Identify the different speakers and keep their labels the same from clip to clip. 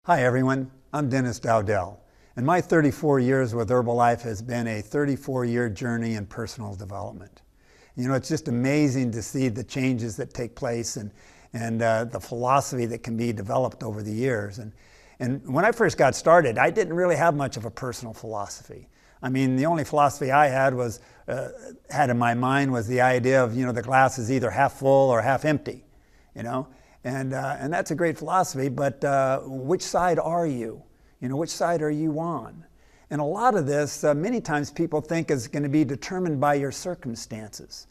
Speaker 1: Hi everyone, I'm Dowdell, and my 34 years with Herbalife has been a 34-year journey in personal development. You know, it's just amazing to see the changes that take place and the philosophy that can be developed over the years. And when I first got started, I didn't really have much of a personal philosophy. I mean, the only philosophy I had in my mind was the idea of, the glass is either half full or half empty, And that's a great philosophy, but which side are you? Which side are you on? And a lot of this, many times people think is going to be determined by your circumstances.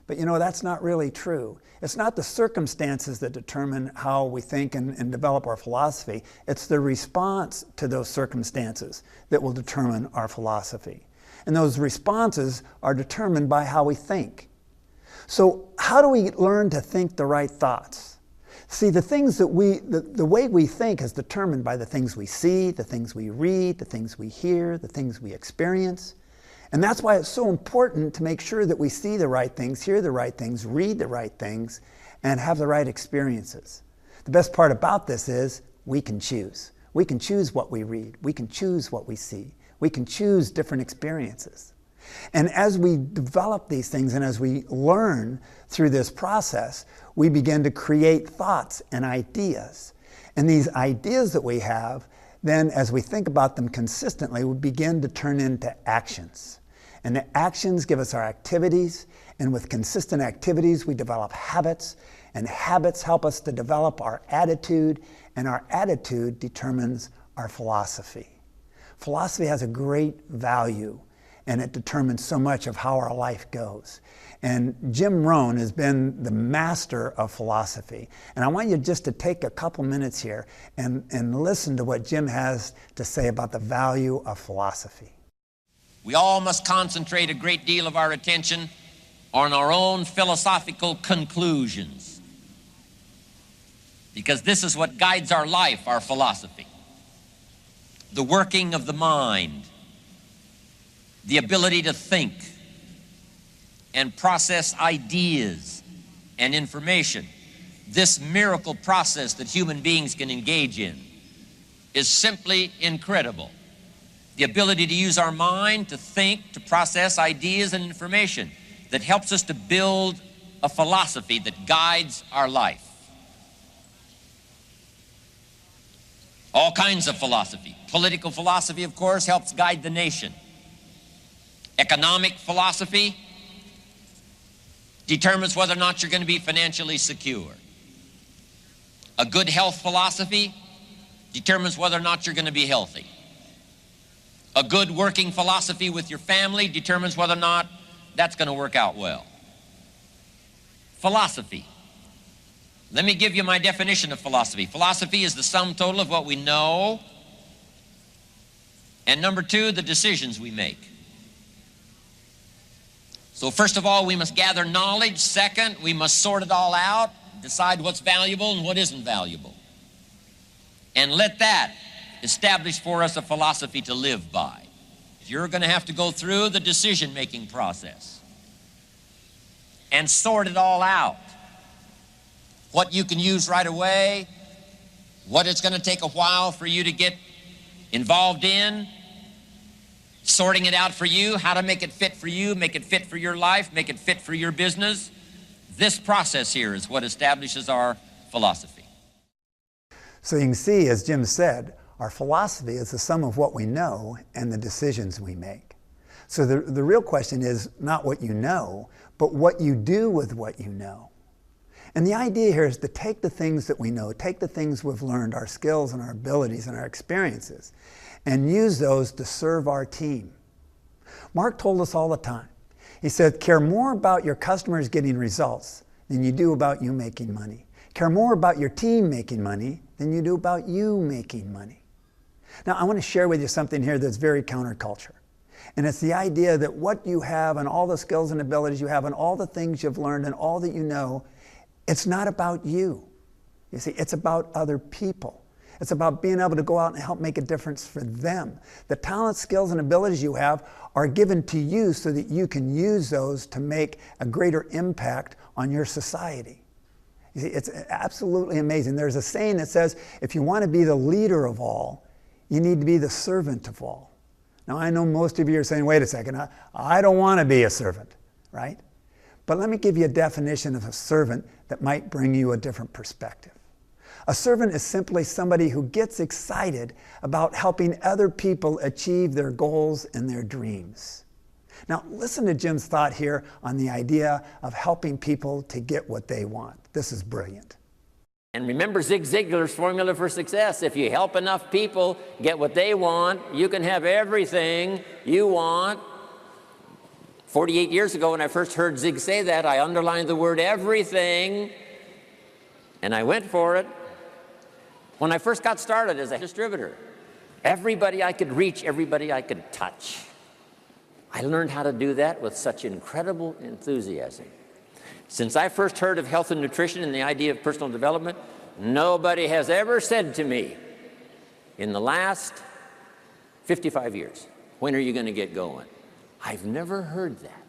Speaker 1: But that's not really true. It's not the circumstances that determine how we think and develop our philosophy. It's the response to those circumstances that will determine our philosophy. And those responses are determined by how we think. So how do we learn to think the right thoughts? See, the way we think is determined by the things we see, the things we read, the things we hear, the things we experience. And that's why it's so important to make sure that we see the right things, hear the right things, read the right things, and have the right experiences. The best part about this is we can choose. We can choose what we read. We can choose what we see. We can choose different experiences. And as we develop these things and as we learn through this process, we begin to create thoughts and ideas. And these ideas that we have, then as we think about them consistently, we begin to turn into actions. And the actions give us our activities, and with consistent activities we develop habits, and habits help us to develop our attitude, and our attitude determines our philosophy. Philosophy has a great value, and it determines so much of how our life goes. And Jim Rohn has been the master of philosophy. And I want you just to take a couple minutes here and listen to what Jim has to say about the value of philosophy.
Speaker 2: We all must concentrate a great deal of our attention on our own philosophical conclusions, because this is what guides our life, our philosophy. The working of the mind, the ability to think and process ideas and information. This miracle process that human beings can engage in is simply incredible. The ability to use our mind to think, to process ideas and information that helps us to build a philosophy that guides our life. All kinds of philosophy. Political philosophy, of course, helps guide the nation. Economic philosophy determines whether or not you're going to be financially secure. A good health philosophy determines whether or not you're going to be healthy. A good working philosophy with your family determines whether or not that's going to work out well. Philosophy. Let me give you my definition of philosophy. Philosophy is the sum total of what we know, and number two, the decisions we make. So first of all, we must gather knowledge. Second, we must sort it all out, decide what's valuable and what isn't valuable. And let that establish for us a philosophy to live by. You're going to have to go through the decision-making process and sort it all out. What you can use right away, what it's going to take a while for you to get involved in, sorting it out for you, how to make it fit for you, make it fit for your life, make it fit for your business. This process here is what establishes our philosophy.
Speaker 1: So you can see, as Jim said, our philosophy is the sum of what we know and the decisions we make. So the real question is not what you know, but what you do with what you know. And the idea here is to take the things that we know, take the things we've learned, our skills and our abilities and our experiences, and use those to serve our team. Mark told us all the time. He said, care more about your customers getting results than you do about you making money. Care more about your team making money than you do about you making money. Now, I want to share with you something here that's very counterculture. And it's the idea that what you have and all the skills and abilities you have and all the things you've learned and all that you know, it's not about you. You see, it's about other people. It's about being able to go out and help make a difference for them. The talents, skills, and abilities you have are given to you so that you can use those to make a greater impact on your society. You see, it's absolutely amazing. There's a saying that says, if you want to be the leader of all, you need to be the servant of all. Now, I know most of you are saying, wait a second, I don't want to be a servant, right? But let me give you a definition of a servant that might bring you a different perspective. A servant is simply somebody who gets excited about helping other people achieve their goals and their dreams. Now, listen to Jim's thought here on the idea of helping people to get what they want. This is brilliant.
Speaker 3: And remember Zig Ziglar's formula for success. If you help enough people get what they want, you can have everything you want. 48 years ago, when I first heard Zig say that, I underlined the word everything, and I went for it. When I first got started as a distributor, everybody I could reach, everybody I could touch. I learned how to do that with such incredible enthusiasm. Since I first heard of health and nutrition and the idea of personal development, nobody has ever said to me in the last 55 years, when are you going to get going? I've never heard that.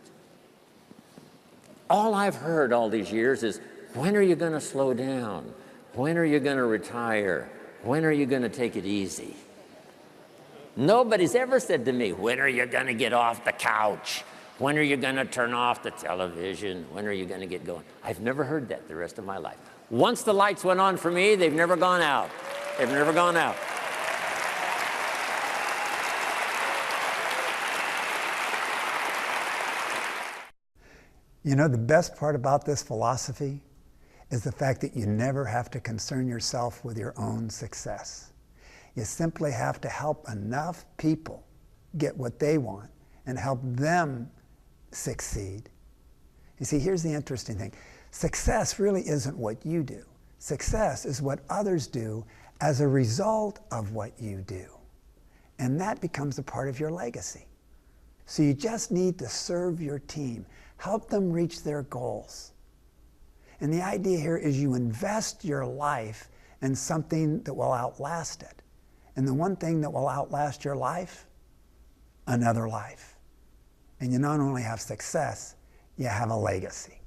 Speaker 3: All I've heard all these years is, when are you going to slow down? When are you going to retire? When are you going to take it easy? Nobody's ever said to me, when are you going to get off the couch? When are you going to turn off the television? When are you going to get going? I've never heard that the rest of my life. Once the lights went on for me, they've never gone out. They've never gone out.
Speaker 1: You know, the best part about this philosophy is the fact that you never have to concern yourself with your own success. You simply have to help enough people get what they want and help them succeed. You see, here's the interesting thing. Success really isn't what you do. Success is what others do as a result of what you do. And that becomes a part of your legacy. So you just need to serve your team, help them reach their goals. And the idea here is you invest your life in something that will outlast it. And the one thing that will outlast your life, another life. And you not only have success, you have a legacy.